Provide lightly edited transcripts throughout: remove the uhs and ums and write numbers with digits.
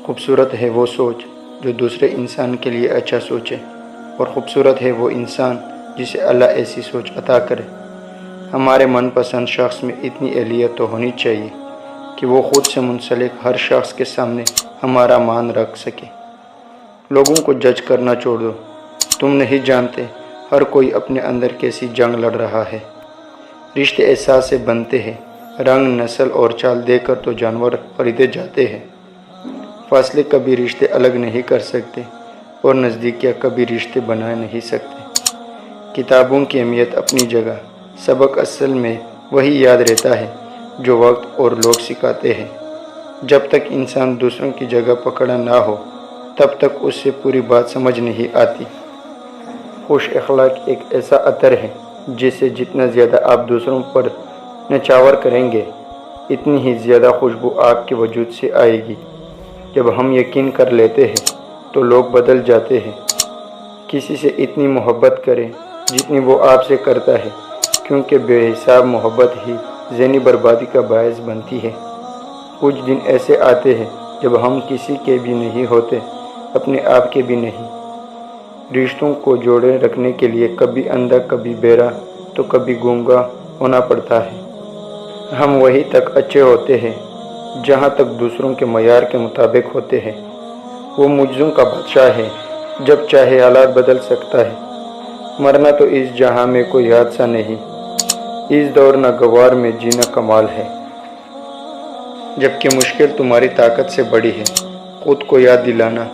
خوبصورت ہے وہ سوچ جو دوسرے انسان کے لیے اچھا سوچے، اور خوبصورت ہے وہ انسان جسے اللہ ایسی سوچ عطا کرے۔ ہمارے من پسند شخص میں اتنی اہلیت تو ہونی چاہیے کہ وہ خود سے منسلک ہر شخص کے سامنے ہمارا مان رکھ سکے۔ لوگوں کو جج کرنا چھوڑ دو، تم نہیں جانتے ہر کوئی اپنے اندر کیسی جنگ لڑ رہا ہے۔ رشتے احساس سے بنتے ہیں، رنگ، نسل اور چال دے کر تو جانور خریدے جاتے ہیں۔ فاصلے کبھی رشتے الگ نہیں کر سکتے، اور نزدیکیاں کبھی رشتے بنا نہیں سکتے۔ کتابوں کی اہمیت اپنی جگہ، سبق اصل میں وہی یاد رہتا ہے جو وقت اور لوگ سکھاتے ہیں۔ جب تک انسان دوسروں کی جگہ پکڑا نہ ہو تب تک اس سے پوری بات سمجھ نہیں آتی۔ خوش اخلاق ایک ایسا عطر ہے جسے جتنا زیادہ آپ دوسروں پر نچھاور کریں گے اتنی ہی زیادہ خوشبو آپ کے وجود سے آئے گی۔ جب ہم یقین کر لیتے ہیں تو لوگ بدل جاتے ہیں۔ کسی سے اتنی محبت کریں جتنی وہ آپ سے کرتا ہے، کیونکہ بے حساب محبت ہی ذہنی بربادی کا باعث بنتی ہے۔ کچھ دن ایسے آتے ہیں جب ہم کسی کے بھی نہیں ہوتے، اپنے آپ کے بھی نہیں۔ رشتوں کو جوڑے رکھنے کے لیے کبھی اندھا، کبھی بہرا، تو کبھی گونگا ہونا پڑتا ہے۔ ہم وہیں تک اچھے ہوتے ہیں جہاں تک دوسروں کے معیار کے مطابق ہوتے ہیں۔ وہ معجزوں کا بادشاہ ہے، جب چاہے حالات بدل سکتا ہے۔ مرنا تو اس جہاں میں کوئی حادثہ نہیں، اس دور ناگوار میں جینا کمال ہے۔ جبکہ مشکل تمہاری طاقت سے بڑی ہے، خود کو یاد دلانا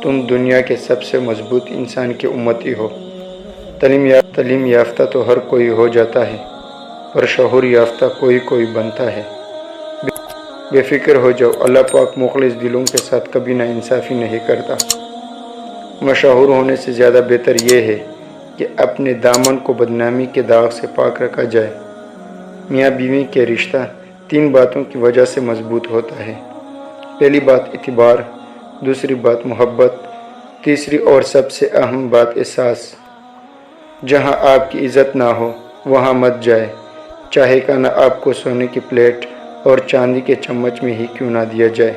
تم دنیا کے سب سے مضبوط انسان کے امتی ہو۔ تعلیم یافتہ تو ہر کوئی ہو جاتا ہے، پر شعور یافتہ کوئی بنتا ہے۔ بے فکر ہو جاؤ، اللہ پاک مخلص دلوں کے ساتھ کبھی ناانصافی نہیں کرتا۔ مشہور ہونے سے زیادہ بہتر یہ ہے کہ اپنے دامن کو بدنامی کے داغ سے پاک رکھا جائے۔ میاں بیوی کے رشتہ 3 باتوں کی وجہ سے مضبوط ہوتا ہے۔ پہلی بات اعتبار، دوسری بات محبت، تیسری اور سب سے اہم بات احساس۔ جہاں آپ کی عزت نہ ہو وہاں مت جائے، چاہے کھانا آپ کو سونے کی پلیٹ اور چاندی کے چمچ میں ہی کیوں نہ دیا جائے۔